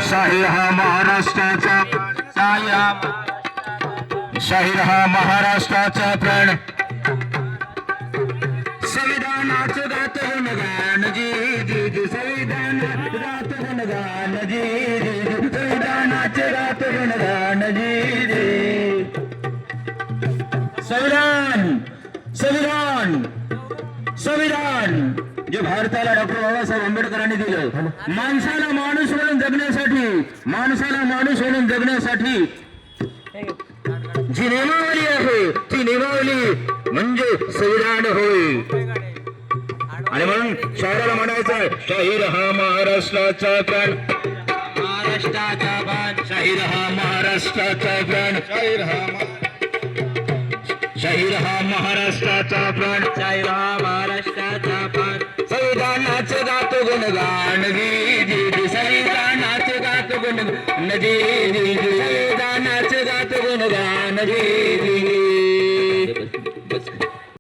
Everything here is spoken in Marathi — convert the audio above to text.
शाहीर हा महाराष्ट्राचा शाहीर हा महाराष्ट्राचा प्राण संविधानाचं गात गुणगान जी जी संविधानाचं गात गुणगान जी जी संविधानाचं गात गुणगान जी जी संविधान संविधान संविधान जे भारताला डॉक्टर बाबासाहेब आंबेडकरांनी दिलं माणसाला माणूस म्हणून जगण्यासाठी माणसाला माणूस म्हणून जगण्यासाठी जी नियमावली आहे ती नियमावली म्हणजे संविधान होय आणि म्हणून शाहिराला म्हणायचं शाहीर हा महाराष्ट्राचा प्राण महाराष्ट्राचा प्राण शाहीर हा महाराष्ट्राचा प्राण शाहीर हा महाराष्ट्राचा प्राण शाहीर हा महाराष्ट्राचा प्राण संविधानाचं गातो गुणगान जी जी संविधानाचं गातो गुणगान जी जी संविधानाचं गातो गुणगान जी जी